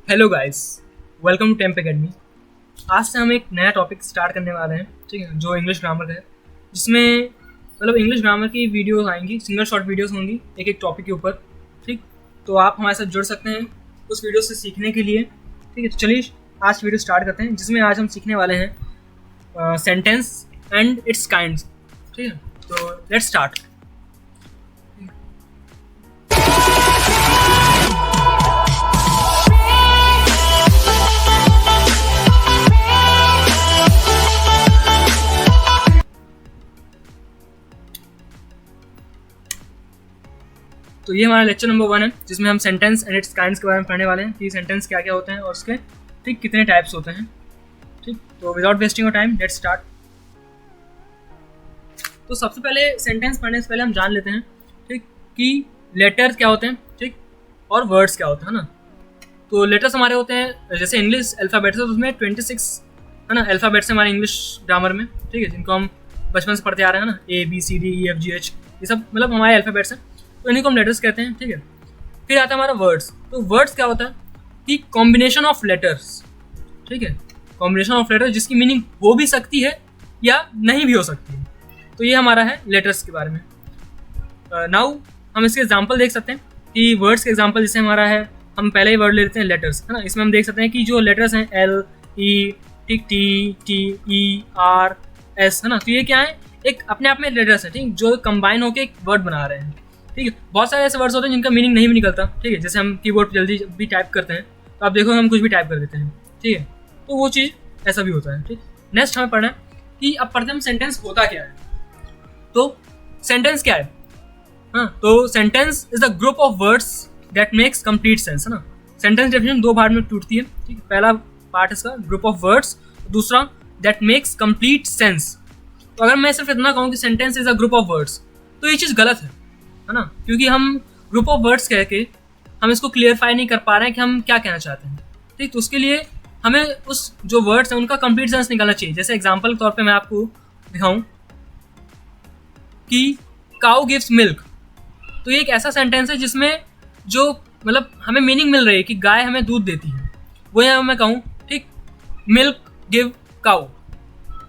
Hello guys, welcome to Temp Academy. आज से हम एक नया टॉपिक स्टार्ट करने वाले हैं, ठीक है, जो इंग्लिश ग्रामर का है, जिसमें मतलब इंग्लिश ग्रामर की वीडियोस आएंगी, सिंगल शॉर्ट वीडियोस होंगी एक एक टॉपिक के ऊपर। ठीक, तो आप हमारे साथ जुड़ सकते हैं उस वीडियो से सीखने के लिए। ठीक है, तो चलिए आज वीडियो स्टार्ट करते हैं, जिसमें आज हम सीखने वाले हैं सेंटेंस एंड इट्स काइंड्स। ठीक है, तो लेट्स स्टार्ट। तो ये हमारा लेक्चर नंबर 1 है, जिसमें हम सेंटेंस एंड इट्स काइंड्स के बारे में पढ़ने वाले हैं कि सेंटेंस क्या क्या होते हैं और उसके ठीक कितने टाइप्स होते हैं। ठीक, तो without wasting your time let's start. तो सबसे पहले सेंटेंस पढ़ने से पहले हम जान लेते हैं ठीक कि लेटर्स क्या होते हैं, ठीक, और वर्ड्स क्या होते हैं ना। तो लेटर्स हमारे होते हैं, जैसे इंग्लिश अल्फ़ाबेट्स है उसमें 26 है ना अल्फ़ाबेट्स हमारे इंग्लिश ग्रामर में, ठीक है, जिनको हम बचपन से पढ़ते आ रहे हैं ना, ABCDEFGH, ये सब मतलब हमारे अल्फ़ाबेट्स हैं, तो इन्हीं को हम लेटर्स कहते हैं। ठीक है, फिर आता है हमारा वर्ड्स। तो वर्ड्स क्या होता है कि कॉम्बिनेशन ऑफ लेटर्स, ठीक है, कॉम्बिनेशन ऑफ लेटर्स जिसकी मीनिंग हो भी सकती है या नहीं भी हो सकती है। तो ये हमारा है लेटर्स के बारे में। नाउ हम इसके एग्जांपल देख सकते हैं कि वर्ड्स के एग्जांपल जैसे हमारा है, हम पहले ही वर्ड ले लेते हैं लेटर्स, है ना। इसमें हम देख सकते हैं कि जो लेटर्स हैं LE, ठीक, TR, S, है ना। तो ये क्या है, एक अपने आप में लेटर्स है, ठीक, जो कंबाइन होकर एक वर्ड बना रहे हैं। ठीक है, बहुत सारे ऐसे वर्ड्स होते हैं जिनका मीनिंग नहीं भी निकलता। ठीक है, जैसे हम कीबोर्ड पर जल्दी भी टाइप करते हैं तो आप देखो हम कुछ भी टाइप कर देते हैं। ठीक है, तो वो चीज़ ऐसा भी होता है। ठीक, नेक्स्ट हमें पढ़ना है कि अब पढ़ते हैं हम सेंटेंस होता क्या है। तो सेंटेंस क्या है, हाँ, तो sentence is the group of words that makes complete sense, है ना। सेंटेंस डेफिनेशन दो भाग में टूटती है। ठीक, पहला पार्ट इसका ग्रुप ऑफ वर्ड्स, दूसरा दैट मेक्स कंप्लीट सेंस। तो अगर मैं सिर्फ इतना कहूँ कि sentence is a group of words, तो ये चीज़ गलत है ना, क्योंकि हम ग्रुप ऑफ वर्ड्स कह के हम इसको क्लियरफाई नहीं कर पा रहे हैं कि हम क्या कहना चाहते हैं। ठीक, तो उसके लिए हमें उस जो वर्ड्स हैं उनका कंप्लीट सेंस निकालना चाहिए। जैसे एग्जांपल के तौर पे मैं आपको दिखाऊं कि काउ गिव्स मिल्क, तो ये एक ऐसा सेंटेंस है जिसमें जो मतलब हमें मीनिंग मिल रही है कि गाय हमें दूध देती है। वो यहाँ मैं कहूँ, ठीक, मिल्क गिव काउ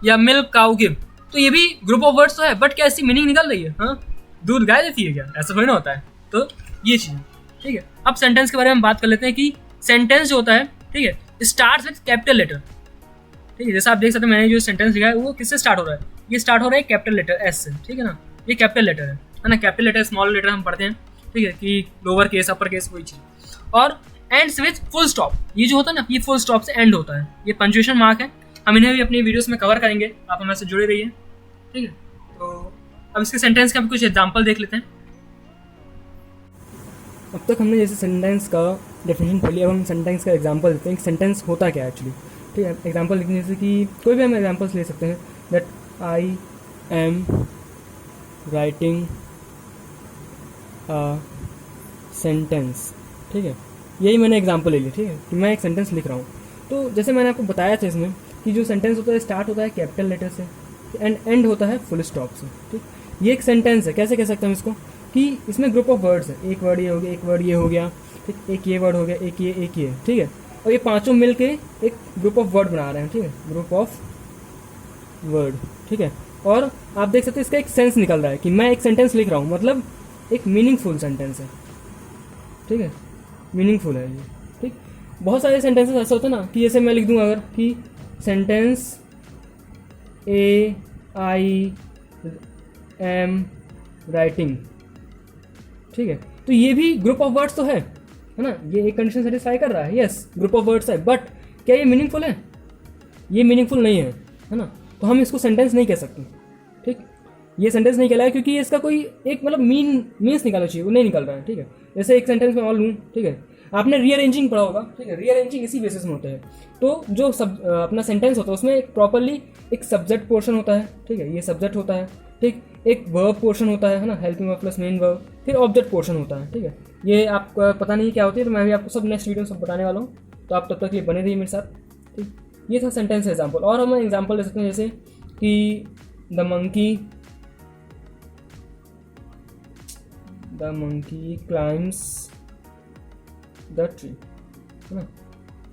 या मिल्क काउ गिव, तो ये भी ग्रुप ऑफ वर्ड्स तो है, बट क्या इसकी मीनिंग निकल रही है, हाँ, दूध गाय देती है क्या, ऐसा थोड़ी ना होता है। तो ये चीज़, ठीक है। अब सेंटेंस के बारे में हम बात कर लेते हैं कि सेंटेंस जो होता है, ठीक है, स्टार्ट्स विद कैपिटल लेटर। ठीक है, जैसा आप देख सकते हैं मैंने जो सेंटेंस लिखा है वो किससे स्टार्ट हो रहा है, ये स्टार्ट हो रहा है कैपिटल लेटर S से। ठीक है ना, ये कैपिटल लेटर है ना। कैपिटल लेटर स्मॉल लेटर हम पढ़ते हैं, ठीक है, कि लोअर केस अपर केस वही चीज़। और एंड्स विद फुल स्टॉप, ये जो होता है ना, ये फुल स्टॉप से एंड होता है, ये पंक्चुएशन मार्क है। हम इन्हें भी अपनी वीडियोस में कवर करेंगे, आप हमारे से जुड़े रहिए। ठीक है, तो अब इसके सेंटेंस के हम कुछ एग्जाम्पल देख लेते हैं। अब तक हमने जैसे सेंटेंस का डेफिनेशन पढ़ लिया, अब हम सेंटेंस का एग्जांपल देते हैं कि सेंटेंस होता क्या है एक्चुअली। ठीक है, एग्जांपल लिखने जैसे कि कोई भी हम एग्जांपल्स ले सकते हैं, that I am writing a sentence. ठीक है, यही मैंने एग्जांपल ले लिया। ठीक है, कि मैं एक सेंटेंस लिख रहा हूँ। तो जैसे मैंने आपको बताया था इसमें कि जो सेंटेंस होता है स्टार्ट होता है कैपिटल लेटर से एंड एंड होता है फुल स्टॉप से। ठीक, ये एक सेंटेंस है। कैसे कह सकते हैं हम इसको कि इसमें ग्रुप ऑफ वर्ड्स है, एक वर्ड ये हो गया, एक वर्ड ये हो गया, ठीक, एक ये वर्ड हो गया, एक ये, ठीक है, और ये पांचों मिलके एक ग्रुप ऑफ वर्ड बना रहे हैं। ठीक है, ग्रुप ऑफ वर्ड। ठीक है, और आप देख सकते हैं इसका एक सेंस निकल रहा है कि मैं एक सेंटेंस लिख रहा हूँ, मतलब एक मीनिंगफुल सेंटेंस है। ठीक है, मीनिंगफुल है ये। ठीक, बहुत सारे सेंटेंसेस ऐसे होते हैं ना कि जैसे मैं लिख दूँ अगर कि सेंटेंस आई एम राइटिंग। ठीक है, तो ये भी ग्रुप ऑफ वर्ड्स तो है ना, ये एक कंडीशन सेटिस्फाई कर रहा है, यस ग्रुप ऑफ वर्ड्स है, बट क्या ये मीनिंगफुल है, ये मीनिंगफुल नहीं है ना। तो हम इसको सेंटेंस नहीं कह सकते। ठीक, ये सेंटेंस नहीं कहलाया क्योंकि इसका कोई एक मतलब मीन्स निकालना चाहिए, वो नहीं निकल रहा है। ठीक है, जैसे एक सेंटेंस में और लूँ, ठीक है, आपने रीअरेंजिंग पढ़ा होगा। ठीक है, रीअरेंजिंग इसी बेसिस में होता है। तो जो अपना सेंटेंस होता है उसमें एक प्रॉपरली एक सब्जेक्ट पोर्शन होता है। ठीक है, ये सब्जेक्ट होता है, ठीक, एक वर्ब पोर्शन होता है ना, helping verb plus main verb, फिर ऑब्जेक्ट पोर्शन होता है। ठीक है, ये आपको पता नहीं क्या होती है, तो मैं भी आपको सब नेक्स्ट वीडियो सब बताने वाला हूँ, तो आप तब तक ये बने रहिए मेरे साथ। ठीक, ये था सेंटेंस एग्जाम्पल। और हम एग्जाम्पल ले सकते हैं जैसे कि the monkey climbs the tree, है ना।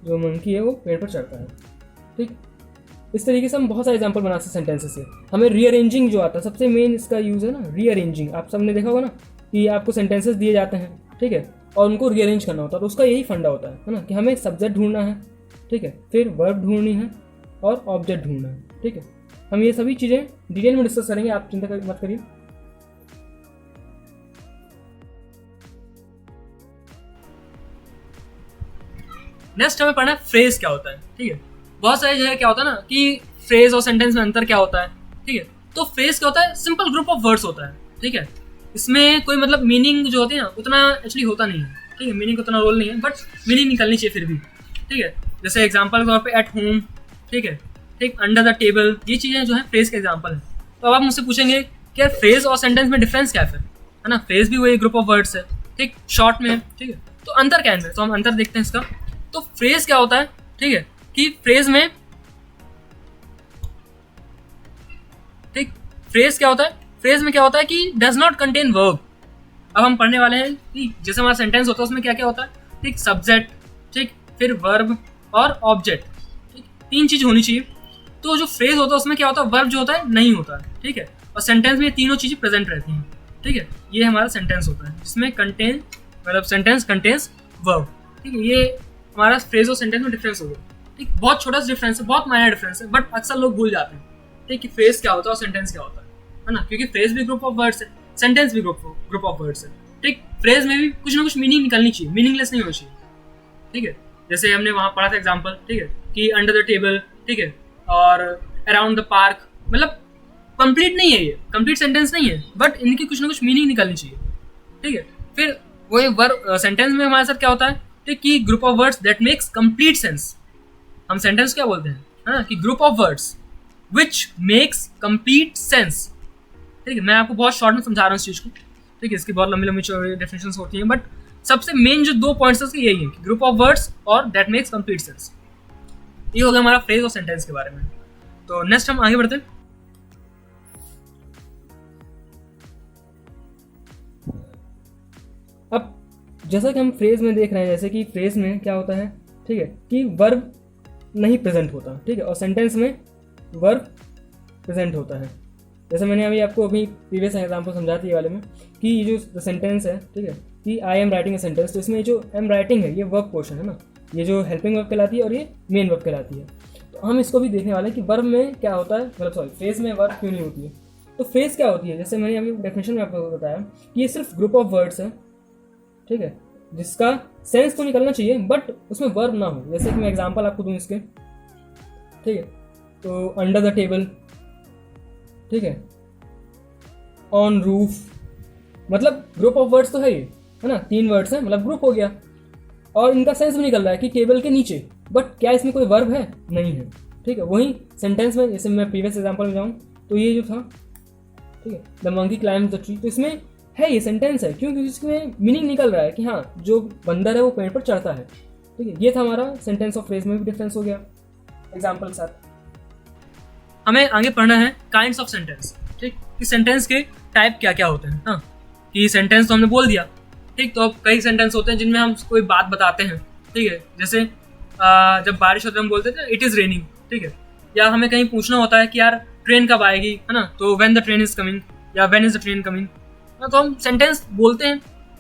जो मंकी है वो पेड़ पर चढ़ता है। ठीक, इस तरीके से हम बहुत सारे एग्जाम्पल बना सकते हैं सेंटेंसेस से। हमें रीअरेंजिंग जो आता है, सबसे मेन इसका यूज़ है ना रीअरेंजिंग। आप सबने देखा होगा ना कि आपको सेंटेंसेस दिए जाते हैं, ठीक है, और उनको रीअरेंज करना होता है। तो उसका यही फंडा होता है ना, कि हमें सब्जेक्ट ढूंढना है, ठीक है, फिर वर्ब ढूंढनी है और ऑब्जेक्ट ढूंढना है। ठीक है, हम ये सभी चीज़ें डिटेल में डिस्कस करेंगे, आप चिंता मत करिए। नेक्स्ट हमें पढ़ना है फ्रेज क्या होता है। ठीक है, बहुत सारी जगह क्या होता है ना कि फ्रेज और सेंटेंस में अंतर क्या होता है। ठीक है, तो फ्रेज क्या होता है, सिंपल ग्रुप ऑफ वर्ड्स होता है। ठीक है, इसमें कोई मतलब मीनिंग जो होती है ना उतना एक्चुअली होता नहीं है। ठीक है, मीनिंग उतना रोल नहीं है, बट मीनिंग निकलनी चाहिए फिर भी। ठीक है, जैसे एग्जाम्पल के तौर पे एट होम, ठीक है, ठीक, अंडर द टेबल, ये चीज़ें जो है फ्रेज के एग्जाम्पल है। तो अब आप मुझसे पूछेंगे कि यार फ्रेज और सेंटेंस में डिफरेंस क्या है फिर, है ना। फ्रेज भी वही ग्रुप ऑफ वर्ड्स है, ठीक, शॉर्ट में है। ठीक है, तो अंतर क्या है, तो हम अंतर देखते हैं इसका। तो फ्रेज क्या होता है, ठीक है, कि फ्रेज में, ठीक, फ्रेज क्या होता है, फ्रेज में क्या होता है कि डज नॉट कंटेन वर्ब। अब हम पढ़ने वाले हैं कि जैसे हमारा सेंटेंस होता है उसमें क्या क्या होता है, ठीक, सब्जेक्ट, ठीक, फिर वर्ब और ऑब्जेक्ट, ठीक, तीन चीज होनी चाहिए। तो जो फ्रेज होता है उसमें क्या होता है, वर्ब जो होता है नहीं होता है। ठीक है, और सेंटेंस में ये तीनों चीजें प्रेजेंट रहती हैं। ठीक है, ये हमारा सेंटेंस होता है जिसमें कंटेन मतलब सेंटेंस कंटेन्स वर्ब। ठीक है, ये हमारा फ्रेज और सेंटेंस में डिफरेंस हो गया। ठीक, बहुत छोटा सा डिफरेंस है, बहुत माइनर डिफरेंस है, बट अक्सर लोग भूल जाते हैं, ठीक, कि फ्रेज क्या होता है और सेंटेंस क्या होता है ना। क्योंकि फ्रेज भी ग्रुप ऑफ वर्ड्स है, सेंटेंस भी ग्रुप ऑफ वर्ड्स है। ठीक, फ्रेज में भी कुछ ना कुछ मीनिंग निकलनी चाहिए, मीनिंगलेस नहीं होनी चाहिए। ठीक है, जैसे हमने वहाँ पढ़ा था एग्जाम्पल, ठीक है, कि अंडर द टेबल, ठीक है, और अराउंड द पार्क, मतलब कंप्लीट नहीं है, ये कंप्लीट सेंटेंस नहीं है, बट इनकी कुछ ना कुछ मीनिंग निकलनी चाहिए। ठीक है, फिर वही वर्ब सेंटेंस में हमारे साथ क्या होता है, ठीक, कि group of words that makes complete sense. हम सेंटेंस क्या बोलते हैं, है ना, कि group of words which makes complete sense. ठीक है, मैं आपको बहुत शॉर्ट में समझा रहा हूँ इस चीज़ को। ठीक है, इसकी बहुत लंबी लंबी डेफिनेशंस होती हैं, बट सबसे मेन जो दो पॉइंट्स है यही है कि ग्रुप ऑफ वर्ड्स और दैट मेक्स कंप्लीट सेंस। ये हो गया हमारा फ्रेज और सेंटेंस के बारे में। तो नेक्स्ट हम आगे बढ़ते हैं। अब जैसा कि हम फ्रेज में देख रहे हैं, जैसे कि फ्रेज में क्या होता है, ठीक है, कि वर्ब नहीं प्रेजेंट होता, ठीक है, और सेंटेंस में वर्ब प्रेजेंट होता है। जैसे मैंने आपको प्रीवियस एग्जाम्पल समझा दिए वाले में कि ये जो सेंटेंस है, ठीक है, कि I am writing a sentence, तो इसमें जो एम राइटिंग है ये वर्ब पोर्शन है ना, ये जो हेल्पिंग वर्ब कहलाती है और ये मेन वर्ब कहलाती है। तो हम इसको भी देखने वाले हैं कि वर्ब में क्या होता है, मतलब सॉरी फ्रेज में वर्ब क्यों नहीं होती है। तो फ्रेज क्या होती है, जैसे मैंने अभी डेफिनेशन में आपको बताया कि ये सिर्फ ग्रुप ऑफ वर्ड्स है, ठीक है, जिसका सेंस तो निकलना चाहिए बट उसमें वर्ब ना हो। जैसे कि मैं एग्जांपल आपको दूं इसके, ठीक है, तो अंडर द टेबल, ठीक है, ऑन रूफ, मतलब ग्रुप ऑफ वर्ड्स तो है ये, है ना, तीन वर्ड्स हैं, मतलब ग्रुप हो गया, और इनका सेंस भी निकल रहा है कि टेबल के नीचे, बट क्या इसमें कोई वर्ब है, नहीं है। ठीक है, वही सेंटेंस में जैसे मैं प्रीवियस एग्जांपल में जाऊँ तो ये जो था, ठीक है, the monkey climbs the tree, तो इसमें है, ये सेंटेंस है, क्यों, क्योंकि इसमें मीनिंग निकल रहा है कि हाँ जो बंदर है वो पेड़ पर चढ़ता है। ठीक है, ये था हमारा सेंटेंस और फ्रेज में भी डिफरेंस हो गया एग्जाम्पल के साथ। हमें आगे पढ़ना है काइंड्स ऑफ सेंटेंस। ठीक, कि सेंटेंस के टाइप क्या क्या होते हैं। हाँ, कि सेंटेंस तो हमने बोल दिया। ठीक, तो अब कई सेंटेंस होते हैं जिनमें हम कोई बात बताते हैं। ठीक है, जैसे जब बारिश होती है हम बोलते थे इट इज़ रेनिंग। ठीक है, या हमें कहीं पूछना होता है कि यार ट्रेन कब आएगी, है ना, तो when the train is coming या when is the train coming. तो हम सेंटेंस बोलते हैं,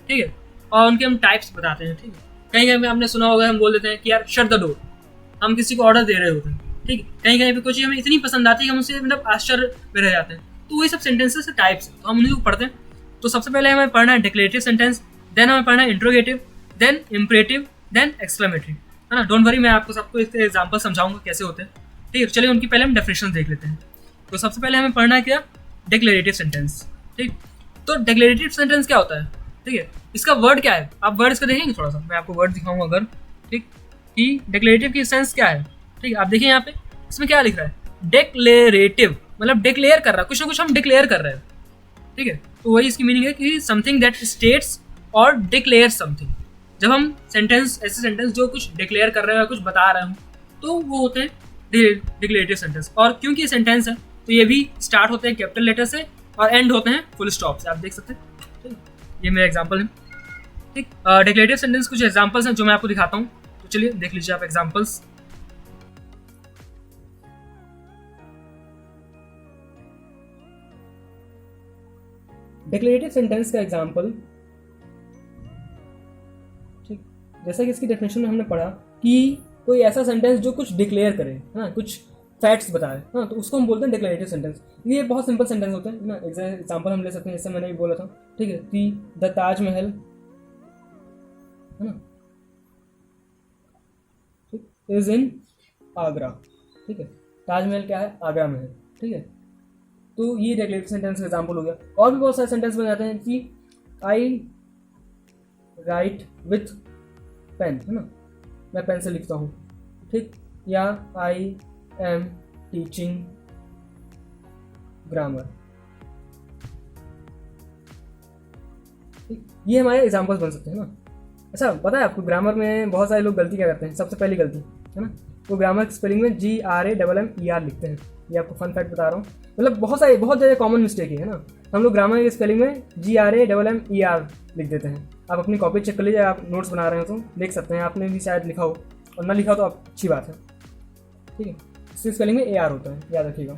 ठीक है, और उनके हम टाइप्स बताते हैं। ठीक है, कहीं कहीं पे आपने सुना होगा हम बोल देते हैं कि यार शट द डोर, हम किसी को ऑर्डर दे रहे होते हैं। ठीक है, कहीं कहीं पे कोई चीज़ हमें इतनी पसंद आती है कि हम उससे मतलब आश्चर्य में रह जाते हैं। तो वही सब सेंटेंसेस से टाइप्स हैं, तो हम उन्हीं को पढ़ते हैं। तो सबसे पहले हमें पढ़ना है डिक्लेरेटिव सेंटेंस, देन हमें पढ़ना है interrogative, then imperative, then exclamatory, है ना। डोंट वरी, मैं आपको सबको इसके एग्जाम्पल समझाऊंगा कैसे होते हैं। ठीक है, चलिए उनकी पहले हम डेफिनेशन देख लेते हैं। तो सबसे पहले हमें पढ़ना है क्या, डिक्लेरेटिव सेंटेंस। ठीक, तो डिक्लेरेटिव सेंटेंस क्या होता है, ठीक है, इसका वर्ड क्या है, आप वर्ड इसका देखेंगे थोड़ा सा, मैं आपको वर्ड दिखाऊंगा अगर, ठीक, कि डिक्लेरेटिव की सेंस क्या है। ठीक है, आप देखिए यहाँ पे इसमें क्या लिख रहा है, डिक्लेरेटिव, मतलब डिक्लेयर कर रहा है, कुछ ना कुछ हम डिक्लेयर कर रहे हैं। ठीक है, तो वही इसकी मीनिंग है कि समथिंग दैट स्टेट्स और डिक्लेयर समथिंग। जब हम सेंटेंस, ऐसे सेंटेंस जो कुछ डिक्लेयर कर रहे हैं, कुछ बता रहे हैं, तो वो होते हैं डिक्लेरेटिव सेंटेंस। और क्योंकि ये सेंटेंस है तो ये भी स्टार्ट होते हैं कैपिटल लेटर से और एंड होते हैं फुल स्टॉप से, आप देख सकते हैं। ठीक, ये मेरा एग्जांपल है। ठीक, डिक्लेरेटिव सेंटेंस कुछ एग्जांपल्स हैं जो मैं आपको दिखाता हूँ। तो चलिए देख लीजिए आप एग्जाम्पल्स। डिक्लेरेटिव सेंटेंस का एग्जाम्पल, ठीक, जैसा कि इसकी डेफिनेशन में हमने पढ़ा कि कोई ऐसा सेंटेंस जो कुछ डिक्लेयर करे, हाँ, कुछ फैक्ट्स बताए, हाँ, तो उसको हम बोलते हैं डिक्लेरेटिव सेंटेंस। ये बहुत सिंपल सेंटेंस होते हैं ना। एग्जाम्पल हम ले सकते हैं, जैसे मैंने ये बोला था, ठीक है, कि द ताजमहल, है ना, ठीक, इज इन आगरा, ठीक है, ताजमहल क्या है, आगरा में है, ठीक है। तो ये डिक्लेरेटिव सेंटेंस का एग्जाम्पल हो गया। और भी बहुत सारे सेंटेंस बन जाते हैं कि आई राइट विथ पेन, है ना, मैं पेन से लिखता हूँ, ठीक, या आई एम टीचिंग ग्रामर, ठीक, ये हमारे एग्जाम्पल्स बन सकते हैं ना। अच्छा, पता है आपको ग्रामर में बहुत सारे लोग गलती क्या करते हैं, सबसे पहली गलती, है ना, वो ग्रामर स्पेलिंग में GRAMMER लिखते हैं। ये आपको फन फैक्ट बता रहा हूँ, मतलब बहुत ज़्यादा कॉमन मिस्टेक है ना। हम लोग ग्रामर की स्पेलिंग में GRAMMER लिख देते हैं। आप अपनी कॉपी चेक कर लीजिए, आप नोट्स बना रहे हो तो देख सकते हैं, आपने भी शायद लिखा हो, और ना लिखा हो तो अच्छी बात है, ठीक है। इसकी स्पेलिंग में AR होता है, याद रखिएगा।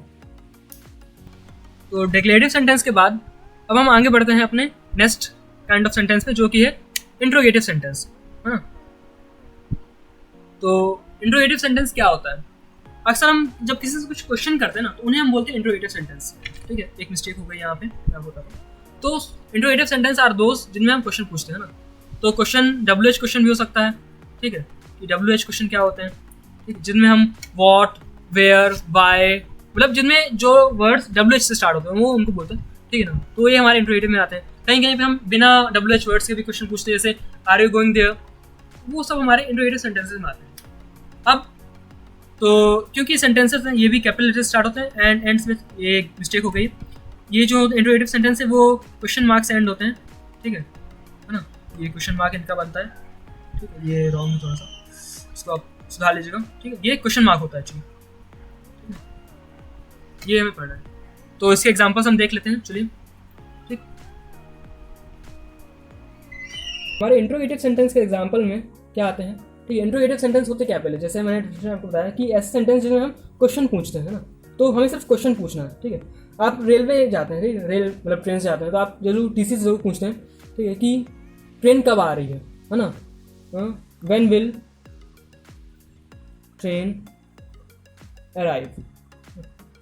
तो डिक्लेरेटिव सेंटेंस के बाद अब हम आगे बढ़ते हैं अपने नेक्स्ट काइंड ऑफ सेंटेंस पे, जो कि है इंट्रोगेटिव सेंटेंस, है ना। तो इंट्रोगेटिव सेंटेंस क्या होता है? अक्सर हम जब किसी से कुछ क्वेश्चन करते हैं ना, तो उन्हें हम बोलते हैं इंट्रोगेटिव सेंटेंस, ठीक है। एक मिस्टेक हो गई यहाँ पे, मैं बता रहा हूँ। तो इंट्रोगेटिव सेंटेंस आर दोस्त जिनमें हम क्वेश्चन पूछते हैं ना। तो क्वेश्चन WH क्वेश्चन भी हो सकता है, ठीक है, कि WH क्वेश्चन क्या होते हैं, ठीक, जिनमें हम व्हाट, वेयर, व्हाई, मतलब जिनमें जो वर्ड्स WH से स्टार्ट होते हैं वो उनको बोलते हैं, ठीक है ना। तो ये हमारे इंट्रोगेटिव में आते हैं। कहीं कहीं पे हम बिना WH वर्ड्स के भी क्वेश्चन पूछते हैं, जैसे आर यू गोइंग देयर, वो सब हमारे इंट्रोगेटिव सेंटेंसेस में आते हैं। अब तो क्योंकि सेंटेंसेस हैं ये भी कैपिटल लेटर से स्टार्ट होते हैं एंड एंड्स में, ये एक मिस्टेक हो गई। ये जो इंट्रोगेटिव सेंटेंस है वो क्वेश्चन मार्क से एंड होते हैं, ठीक है ना। ये क्वेश्चन मार्क इनका बनता है, ठीक है, ये रॉन्ग है थोड़ा सा, इसको आप सुधार लीजिएगा, ठीक है। ये क्वेश्चन मार्क होता है एक्चुअली, ये हमें पढ़ना है। तो इसके एग्जांपल्स हम देख लेते हैं, चलिए, ठीक। हमारे इंट्रोगेटिव सेंटेंस के एग्जांपल में क्या आते हैं, ठीक है। इंट्रोगेटिव सेंटेंस होते क्या, पहले जैसे मैंने आपको बताया कि ऐसे सेंटेंस जिसमें हम क्वेश्चन पूछते हैं ना, तो हमें सिर्फ क्वेश्चन पूछना है, ठीक है। आप रेलवे जाते हैं, ठीक है, रेल मतलब ट्रेन से जाते हैं, तो आप जरूर TC से जरूर पूछते हैं, ठीक है, कि ट्रेन कब आ रही है ना, when will train arrive,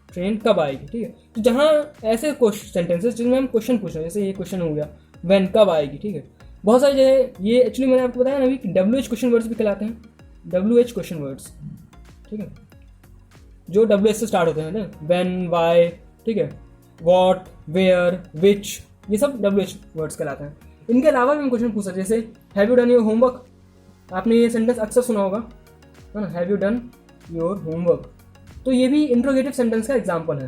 train कब आएगी, ठीक है। तो जहाँ ऐसे सेंटेंसेस जिनमें हम क्वेश्चन पूछ रहे हैं, जैसे ये क्वेश्चन हो गया व्हेन, कब आएगी, ठीक है। बहुत सारी जगह ये एक्चुअली मैंने आपको बताया ना अभी, WH क्वेश्चन वर्ड्स भी कहलाते हैं, WH क्वेश्चन वर्ड्स, ठीक है, जो WH से स्टार्ट होते हैं ना, व्हेन, व्हाई, ठीक है, व्हाट, वेयर, विच, ये सब WH वर्ड्स कहलाते हैं। इनके अलावा भी हम क्वेश्चन पूछ सकते हैं, जैसे have you done your homework, आपने ये सेंटेंस अक्सर सुना होगा, है ना, have you done your homework. तो ये भी इंट्रोगेटिव सेंटेंस का एग्जाम्पल है,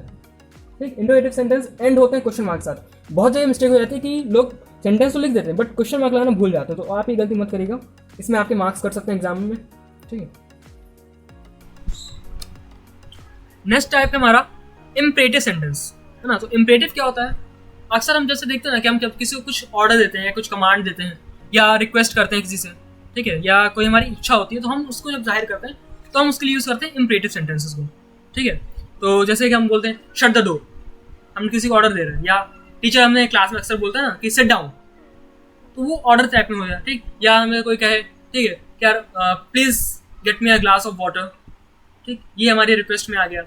ठीक। इंट्रोगेटिव सेंटेंस एंड होते हैं क्वेश्चन मार्क के साथ। बहुत जगह मिस्टेक हो जाती है कि लोग सेंटेंस तो लिख देते हैं बट क्वेश्चन मार्क लगाना भूल जाते हैं, तो आप ये गलती मत करिएगा, इसमें आपके मार्क्स कट सकते हैं एग्जाम में, ठीक है। नेक्स्ट टाइप है हमारा इम्परेटिव सेंटेंस, है ना। तो इम्परेटिव क्या होता है? अक्सर हम जैसे देखते हैं ना कि हम जब किसी को कुछ ऑर्डर देते हैं या कुछ कमांड देते हैं या रिक्वेस्ट करते हैं किसी से, ठीक है, या कोई हमारी इच्छा होती है, तो हम उसको जब जाहिर करते हैं तो हम उसके लिए यूज़ करते हैं इम्परेटिव सेंटेंसेस को, ठीक है। तो जैसे कि हम बोलते हैं शट द डोर, हम किसी को ऑर्डर दे रहे हैं, या टीचर हमें क्लास में अक्सर बोलता है ना कि सिट डाउन, तो वो ऑर्डर टाइप में हो जाए, ठीक। या हमें कोई कहे, ठीक है, क्या please get me a glass of water, ठीक, ये हमारी रिक्वेस्ट में आ गया।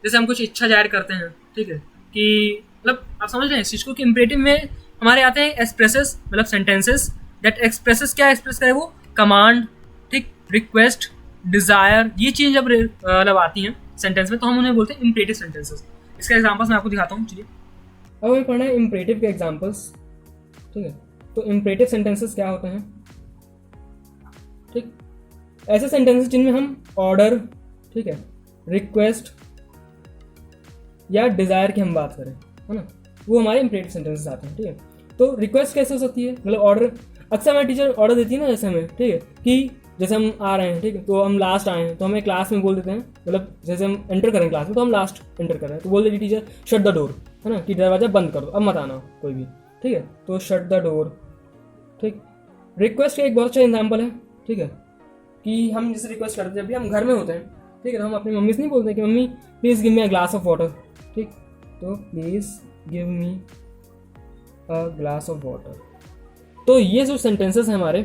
जैसे हम कुछ इच्छा जाहिर करते हैं, ठीक है, कि मतलब आप समझ रहे हैं इस चीज़ को कि इम्परेटिव में हमारे आते हैं एक्सप्रेसेस, मतलब सेंटेंसेस दैट एक्सप्रेसेस, क्या एक्सप्रेस करे वो, कमांड, ठीक, रिक्वेस्ट, डिज़ायर, ये चीज़ जब मतलब आती हैं सेंटेंस में तो हम उन्हें बोलते हैं इम्परेटिव सेंटेंसेस। इसका एग्जांपल्स मैं आपको दिखाता हूँ, चलिए। अब हमें पढ़ना है इम्परेटिव के एग्जांपल्स, ठीक है। तो इम्परेटिव सेंटेंसेस क्या होते हैं, ठीक, ऐसे सेंटेंसेस जिनमें हम ऑर्डर, ठीक है, रिक्वेस्ट या डिज़ायर की हम बात करें, है ना, वो हमारे इम्परेटिव सेंटेंसेस आते हैं, ठीक है। तो रिक्वेस्ट कैसे हो सकती है, मतलब ऑर्डर, अक्सर हमारी टीचर ऑर्डर देती है ना, जैसे हमें, ठीक है, कि जैसे हम आ रहे हैं, ठीक है, तो हम लास्ट आए हैं, तो हमें क्लास में बोल देते हैं, मतलब जैसे हम एंटर करें क्लास में तो हम लास्ट एंटर कर रहे हैं, तो बोल देती टीचर शट द डोर, है ना, कि दरवाजा बंद कर दो, अब मत आना कोई भी, ठीक है, तो शट द डोर, ठीक। रिक्वेस्ट का एक बहुत अच्छा एग्जाम्पल है, ठीक है, कि हम जैसे रिक्वेस्ट करते हैं जब भी हम घर में होते हैं, ठीक है, तो हम अपनी मम्मी से नहीं बोलते कि mummy please give me a glass of water, ठीक, तो please give me a glass of water. तो ये जो सेंटेंसेस हैं हमारे,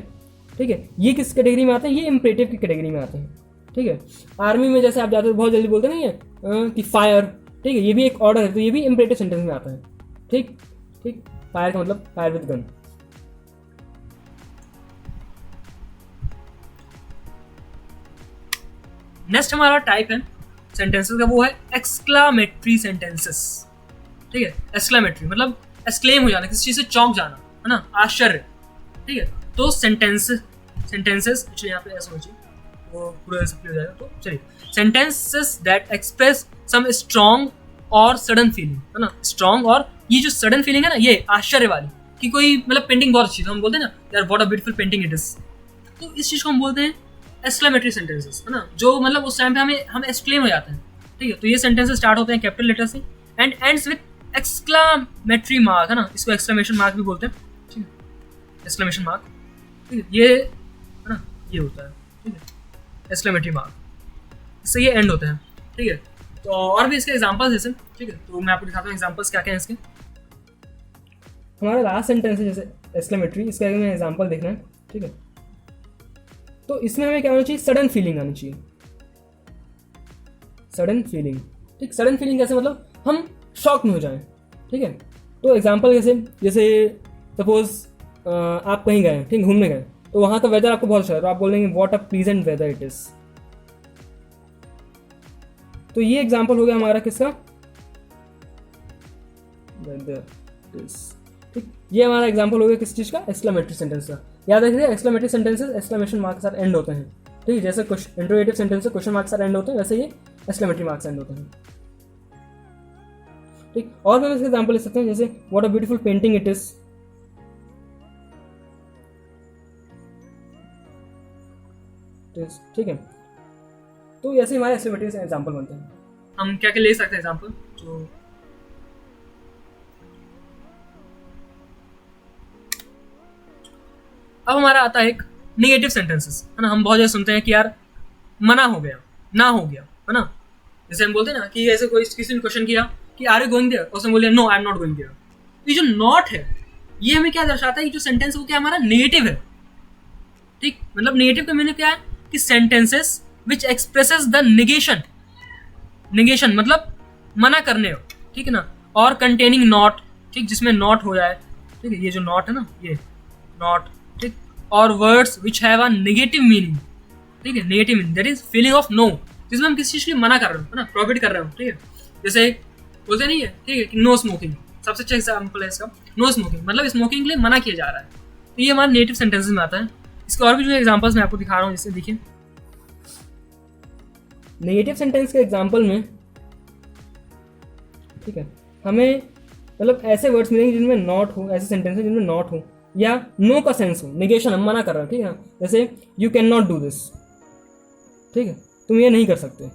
ठीक है, ये किस कैटेगरी में आते हैं, ये इम्परेटिव की कैटेगरी में आते हैं, ठीक है। आर्मी में जैसे आप जाते हो बहुत जल्दी बोलते नहीं है कि फायर, ठीक है, ये भी एक ऑर्डर है, तो ये भी इम्परेटिव सेंटेंस में आता है, ठीक ठीक। फायर का मतलब फायर विद गन। नेक्स्ट हमारा टाइप है सेंटेंसेस का, वो है एक्सक्लामेटरी सेंटेंसेस, ठीक है। एक्सक्लामेटरी मतलब एक्सक्लेम हो जाना, किसी चीज़ से चौंक जाना, है ना, आश्चर्य, ठीक है। तो सेंटेंसेस एक्चुअली यहाँ पे ऐसा हो चाहिए, वो पूरा ऐसा हो जाएगा। तो चलिए, sentences that express some strong और सडन फीलिंग, है ना, स्ट्रॉन्ग, और ये जो सडन फीलिंग है ना, ये आश्चर्य वाली, कि कोई मतलब पेंटिंग बहुत अच्छी, तो हम बोलते हैं ना यार what a beautiful painting it is, तो इस चीज़ को हम बोलते हैं एक्सक्लेमेटरी सेंटेंसेस, है ना, जो मतलब उस टाइम पे हम एक्सक्लेम हो जाते हैं, ठीक है। तो ये सेंटेंसेस स्टार्ट होते हैं कैपिटल लेटर से and ends with exclamatory mark, है ना, इसको एक्सक्लेमेशन मार्क भी बोलते हैं, ठीक है, एक्सक्लेमेशन मार्क, ठीक है, ये है ना, ये होता है, ठीक है, एक्सक्लेमेटरी मार्क, इससे ये एंड होते हैं, ठीक है। तो और भी इसके एग्जांपल्स जैसे, ठीक है, तो मैं आपको दिखाता हूँ एग्जांपल्स क्या क्या हैं इसके। हमारा लास्ट सेंटेंस है जैसे एक्सक्लेमेटरी, इसका हमें एग्जांपल देखना है, ठीक है। तो इसमें हमें क्या होना चाहिए, सडन फीलिंग आनी चाहिए, सडन फीलिंग, ठीक। सडन फीलिंग कैसे, मतलब हम शॉक में हो जाएं, ठीक है। तो एग्जांपल जैसे सपोज आप कहीं गए, ठीक, घूमने गए, तो वहाँ का वेदर आपको बहुत अच्छा है, तो आप बोलेंगे what a pleasant whether it is. तो ये एग्जांपल हो गया हमारा किसका, वेदर इज, ठीक। ये हमारा एग्जांपल हो गया किस चीज़ का, एक्सक्लेमेटरी सेंटेंस का। याद रखिए एक्सक्लेमेटरी सेंटेंसेस एक्सक्लेमेशन मार्क के साथ एंड होते हैं, ठीक है। जैसे इंटरोगेटिव सेंटेंस क्वेश्चन मार्क के साथ एंड होते हैं, वैसे ये एक्सक्लेमेटरी मार्क से एंड होते हैं, ठीक। और भी हम इसके एग्जांपल ले सकते हैं, जैसे what a beautiful painting it is, ठीक है। तो ऐसे हमारे एक्सक्लेमेटरी से एग्जांपल बनते हैं। हम क्या क्या ले सकते हैं एग्जांपल, तो अब हमारा आता है एक नेगेटिव सेंटेंसेस, है ना। हम बहुत ज़्यादा सुनते हैं कि यार मना हो गया, ना हो गया, है ना। जैसे हम बोलते हैं ना कि ऐसे कोई किसी ने क्वेश्चन किया कि आर यू गोइंग देयर, उसने बोले no I am not going there. ये जो नॉट है, ये हमें क्या दर्शाता है, ये जो सेंटेंस वो क्या हमारा नेगेटिव है, ठीक। मतलब नेगेटिव का मीनिंग क्या है कि sentences which expresses the negation, negation मतलब मना करने हो, ठीक है ना, और कंटेनिंग नॉट, ठीक, जिसमें नॉट हो जाए, ठीक है, ये जो नॉट है ना, ये नॉट, ठीक, और words which have a negative meaning, ठीक है, negative meaning that is feeling of no, जिसमें हम किसी चीज़ की मना कर रहे हो, है ना, प्रोहिबिट कर रहे हो, ठीक है। जैसे बोलते नहीं है, ठीक है, कि नो स्मोकिंग, सबसे अच्छा एग्जाम्पल है इसका, नो स्मोकिंग मतलब स्मोकिंग के लिए मना किया जा रहा है, तो ये हमारे नेगेटिव सेंटेंसेस में आता है। इसके और भी जो एग्जांपल्स मैं आपको दिखा रहा हूँ, जिससे देखिए नेगेटिव सेंटेंस के एग्जांपल में, ठीक है, हमें मतलब ऐसे वर्ड्स मिलेंगे जिनमें नॉट हो, ऐसे सेंटेंस जिनमें नॉट हो या नो का सेंस हो, नेगेशन, हम मना कर रहे हैं, ठीक है। जैसे you can not do this, ठीक है, तुम ये नहीं कर सकते,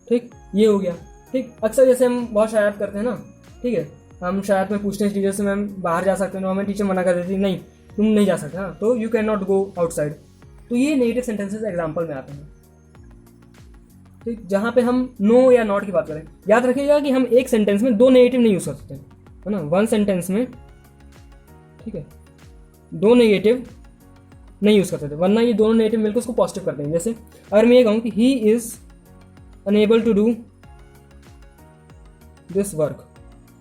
ठीक, ये हो गया, ठीक। अक्सर जैसे हम बहुत शरारत करते हैं ना, ठीक है, हम शरारत में पूछते हैं टीचर से मैम बाहर जा सकते हैं, तो हमें टीचर मना कर देती है नहीं तुम नहीं जा सकते, हाँ, तो you can not go outside. तो ये नेगेटिव सेंटेंसेस एग्जाम्पल में आते हैं, ठीक, जहाँ पे हम नो या नॉट की बात करें। याद रखिएगा कि हम एक सेंटेंस में दो नेगेटिव नहीं यूज कर सकते, है ना, वन सेंटेंस में, ठीक है, दो नेगेटिव नहीं यूज कर सकते, वरना ये दोनों नेगेटिव मिलकर उसको पॉजिटिव कर देंगे। जैसे अगर मैं ये कहूँ कि he is unable to do this work,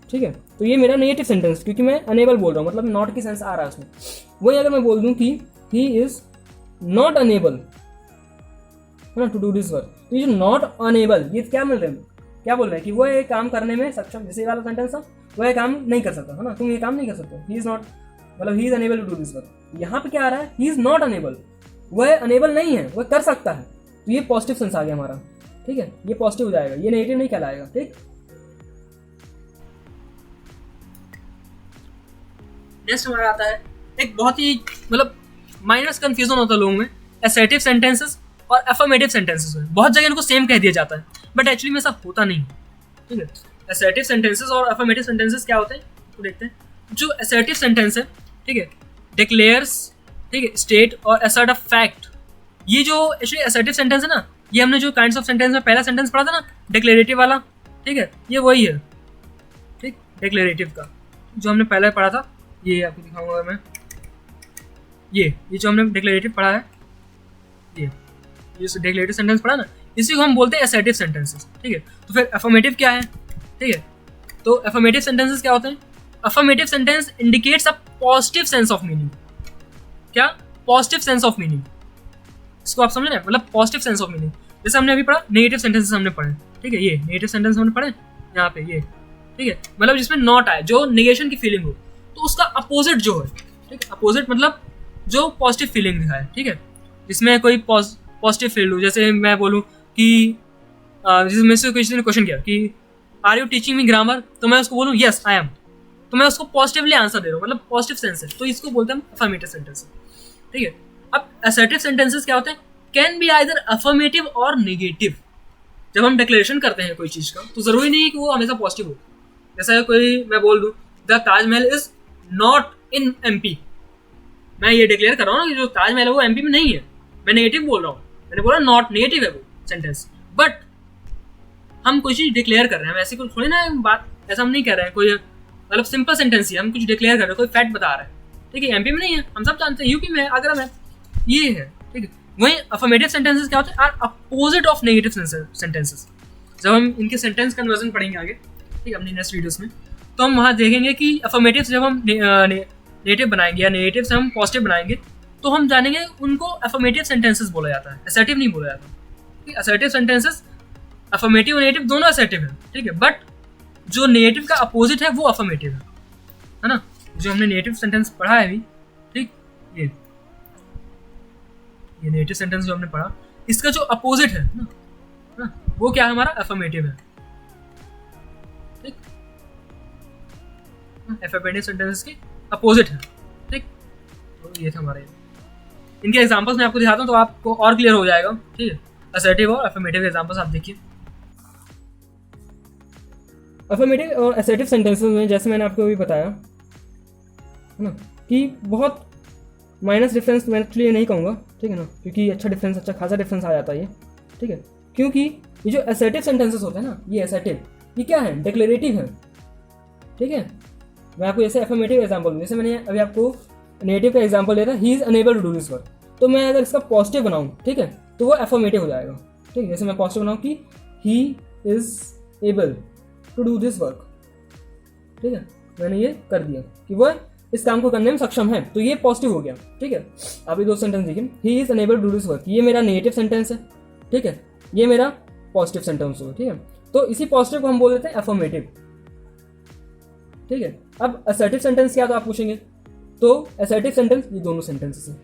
ठीक है, तो ये मेरा नेगेटिव सेंटेंस, क्योंकि मैं अनेबल बोल रहा हूँ, मतलब नॉट की सेंस आ रहा है उसमें। वही अगर मैं बोल दूँ कि ही इज नॉट अनेबल, है ना, टू डू दिस वर्क, तो ये जो नॉट अनेबल, ये क्या मिल रहे हैं, क्या बोल रहे हैं कि वो ये काम करने में सक्षम, जैसे वाला सेंटेंस था, वो ये काम नहीं कर सकता, है ना, तुम ये काम नहीं कर सकते, ही इज नॉट, मतलब he is unable to do this work. यहाँ पे क्या आ रहा है, ही इज नॉट अनेबल, वह अनेबल नहीं है, वह कर सकता है, तो ये पॉजिटिव सेंस आ गया हमारा, ठीक है, ये पॉजिटिव हो जाएगा, ये नेगेटिव नहीं कहलाएगा, ठीक। नेक्स्ट हमारा आता है एक बहुत ही मतलब माइनस कंफ्यूजन होता है लोगों में, असर्टिव सेंटेंसेस और अफर्मेटिव सेंटेंसेस में। बहुत जगह इनको सेम कह दिया जाता है, बट एक्चुअली में ऐसा होता नहीं, ठीक है। असर्टिव सेंटेंसेस और अफर्मेटिव सेंटेंसेस क्या होते हैं तो देखते हैं। जो असर्टिव सेंटेंस है, ठीक है, डिक्लेयर्स, ठीक है, स्टेट और असर्ट अ फैक्ट, ये जो एक्चुअली असर्टिव सेंटेंस है ना, ये हमने जो काइंड्स ऑफ सेंटेंस में पहला सेंटेंस पढ़ा था ना, डिक्लेरेटिव वाला, ठीक है, ये वही है, ठीक, डिक्लेरेटिव का जो हमने पहले पढ़ा था, ये आपको दिखाऊंगा मैं, ये जो हमने डिक्लेरेटिव पढ़ा है, ये डिक्लेरेटिव सेंटेंस पढ़ा ना, इसी को हम बोलते हैं असर्टिव सेंटेंसेस, ठीक है। तो फिर अफर्मेटिव क्या है, ठीक है, तो अफर्मेटिव सेंटेंसेस क्या होते हैं? Affirmative sentence indicates a positive sense of meaning. क्या? पॉजिटिव सेंस ऑफ मीनिंग, इसको आप समझ रहे हैं, मतलब पॉजिटिव सेंस ऑफ मीनिंग। जैसे हमने अभी पढ़ा नेगेटिव सेंटेंसेस हमने पढ़े, ठीक है, ये नेगेटिव सेंटेंस हमने पढ़े यहाँ पे, ये ठीक है, मतलब जिसमें नॉट आए, जो नेगेशन की फीलिंग हो, तो उसका अपोजिट जो है, ठीक है, अपोजिट मतलब जो पॉजिटिव फीलिंग दिखाए, ठीक है, जिसमें कोई पॉजिटिव फील हो। जैसे मैं बोलूँ कि जिसमें से किसी ने क्वेश्चन किया कि are you teaching me grammar, तो मैं उसको बोलूँ यस आई एम, तो मैं उसको पॉजिटिवली आंसर दे रहा हूँ, मतलब पॉजिटिव सेंस है, तो इसको बोलते हैं अफर्मेटिव सेंटेंस, ठीक है। अब असर्टिव सेंटेंसेस क्या होते हैं? कैन बी आइदर अफर्मेटिव और नेगेटिव। जब हम डिक्लेरेशन करते हैं कोई चीज़ का, तो ज़रूरी नहीं है कि वो हमेशा पॉजिटिव हो। जैसा कोई मैं बोल दूँ the Taj Mahal is not in MP, मैं ये डिक्लेयर कर रहा हूँ ना कि जो ताजमहल है वो MP में नहीं है, मैं नेगेटिव बोल रहा हूँ, मैंने बोला नॉट, नेगेटिव है वो सेंटेंस, बट हम कोई चीज़ डिक्लेयर कर रहे हैं, हम ऐसे कुछ थोड़ी ना बात, ऐसा हम नहीं कर रहे हैं, कोई मतलब सिंपल सेंटेंस ही हम कुछ डिक्लेयर कर रहे हैं, कोई फैक्ट बता रहे हैं, ठीक है, MP में नहीं है, हम सब जानते हैं, UP में है, आगरा में, ये है, ठीक है। वहीं अफर्मेटिव सेंटेंसेस क्या होते हैं? Are opposite of negative sentences. जब हम इनके सेंटेंस कन्वर्जन पढ़ेंगे आगे, ठीक है, अपनी नेक्स्ट वीडियोस में, तो हम वहाँ देखेंगे कि अफर्मेटिव से जब हम नेगेटिव बनाएंगे या नेगेटिव से हम पॉजिटिव बनाएंगे, तो हम जानेंगे उनको अफर्मेटिव सेंटेंसेस बोला जाता है, असर्टिव नहीं बोला जाता, ठीक है। असर्टिव सेंटेंसेस, अफर्मेटिव और नेगेटिव दोनों असर्टिव है, ठीक है, बट जो नेगेटिव का अपोजिट है वो अफर्मेटिव है ना। जो हमने नेगेटिव सेंटेंस पढ़ा है अभी, ठीक, ये नेगेटिव सेंटेंस जो हमने पढ़ा, इसका जो अपोजिट है ना, वो क्या है? हमारा अफर्मेटिव है, ठीक, अफर्मेटिव सेंटेंसेस के अपोजिट है, ठीक। तो ये था हमारे, इनके एग्जांपल्स मैं आपको दिखाता हूँ तो आपको और क्लियर हो जाएगा, ठीक है। असर्टिव और अफर्मेटिव एग्जांपल्स आप देखिए। अफर्मेटिव और असर्टिव सेंटेंसेस में जैसे मैंने आपको अभी बताया है ना, कि बहुत माइनस डिफरेंस मैं एक्चुअली नहीं कहूँगा, ठीक है ना, क्योंकि अच्छा डिफरेंस, अच्छा खासा डिफरेंस आ जाता है ये, ठीक है। क्योंकि ये जो असर्टिव सेंटेंसेस होते हैं ना, ये असर्टिव, ये क्या है? डिक्लेरेटिव है, ठीक है। मैं आपको जैसे अफर्मेटिव एग्जांपल दूँ, जैसे मैंने अभी आपको नेगेटिव का एग्जांपल दिया था, he is unable to do this work, तो मैं अगर इसका पॉजिटिव बनाऊँ, ठीक है, तो वो अफर्मेटिव हो जाएगा, ठीक है। जैसे मैं पॉजिटिव बनाऊँ कि he is able to do this work, ठीक है, मैंने ये कर दिया कि वह इस काम को करने में सक्षम है, तो ये पॉजिटिव हो गया, ठीक है। अभी दो सेंटेंस देखिए, he is unable to do this work, ये मेरा नेगेटिव सेंटेंस है, ठीक है, ये मेरा पॉजिटिव सेंटेंस होगा, ठीक है। तो इसी पॉजिटिव को हम बोल देते हैं अफर्मेटिव, ठीक है। अब असर्टिव सेंटेंस क्या, तो आप पूछेंगे, तो असर्टिव सेंटेंस ये दोनों सेंटेंसेस हैं,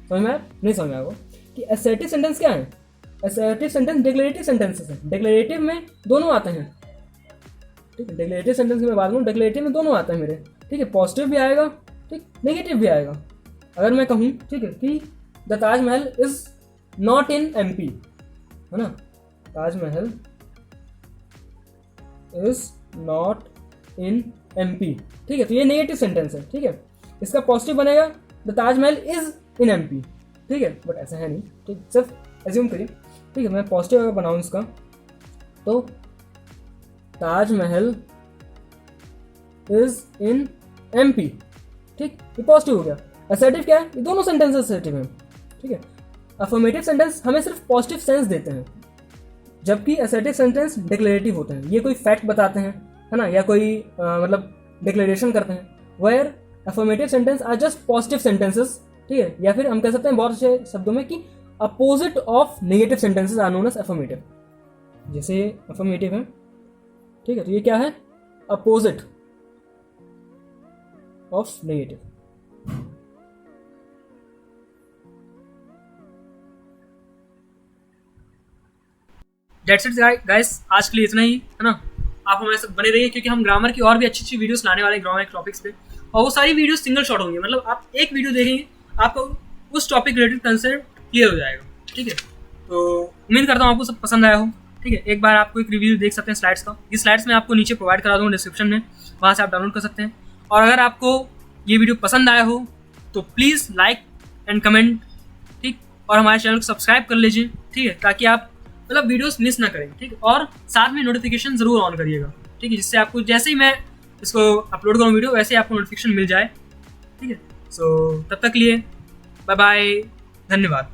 समझ में आया? नहीं समझ में आया कि असर्टिव सेंटेंस क्या है? असर्टिव सेंटेंस डिक्लेरेटिव सेंटेंसेस है, डिक्लेरेटिव में दोनों आते हैं, ठीक है। डिक्लेरेटिव सेंटेंस की मैं बात करूँ, डिक्लेरेटिव में दोनों आते हैं मेरे, ठीक है, पॉजिटिव भी आएगा, ठीक, नेगेटिव भी आएगा। अगर मैं कहूँ, ठीक है, कि the Taj Mahal is not in MP, है ना, Taj Mahal is not in MP, ठीक है, तो ये नेगेटिव सेंटेंस है, ठीक है। इसका पॉजिटिव बनेगा the Taj Mahal is in MP, ठीक है, बट ऐसा है नहीं, ठीक, सिर्फ एज्यूम करिए, ठीक है। मैं पॉजिटिव अगर बनाऊँ इसका, तो ताजमहल इज इन MP, ठीक, ये पॉजिटिव हो गया। असर्टिव क्या है? ये दोनों सेंटेंस असर्टिव हैं, ठीक है। अफर्मेटिव सेंटेंस हमें सिर्फ पॉजिटिव सेंस देते हैं, जबकि असर्टिव सेंटेंस डिक्लेरेटिव होते हैं, ये कोई फैक्ट बताते हैं, है ना, या कोई मतलब डिक्लेरेशन करते हैं। Where affirmative sentence are just positive sentences, ठीक है, या फिर हम कह सकते हैं बहुत अच्छे शब्दों में कि opposite of negative sentences are known as affirmative. जैसे अफर्मेटिव है, ठीक है, तो ये क्या है? Opposite of negative. That's it guys, आज के लिए इतना ही, है ना। आप हमारे साथ बने रहिए, क्योंकि हम ग्रामर की और भी अच्छी अच्छी वीडियोस लाने वाले हैं ग्रामर के टॉपिक्स पे, और वो सारी वीडियोस सिंगल शॉट होंगी, मतलब आप एक वीडियो देखेंगे, आपको उस टॉपिक रिलेटेड कंसेप्ट क्लियर हो जाएगा, ठीक है। तो उम्मीद करता हूँ आपको सब पसंद आया हो, ठीक है। एक बार आपको एक रिव्यू देख सकते हैं स्लाइड्स का, ये स्लाइड्स मैं आपको नीचे प्रोवाइड करा दूँगा डिस्क्रिप्शन में, वहाँ से आप डाउनलोड कर सकते हैं। और अगर आपको ये वीडियो पसंद आया हो तो प्लीज़ लाइक एंड कमेंट, ठीक, और हमारे चैनल को सब्सक्राइब कर लीजिए, ठीक है, ताकि आप मतलब वीडियोस मिस ना करें, ठीक है। और साथ में नोटिफिकेशन ज़रूर ऑन करिएगा, ठीक है, जिससे आपको जैसे ही मैं इसको अपलोड करूँ वीडियो वैसे ही आपको नोटिफिकेशन मिल जाए, ठीक है। सो तब तक लिए बाय बाय, धन्यवाद।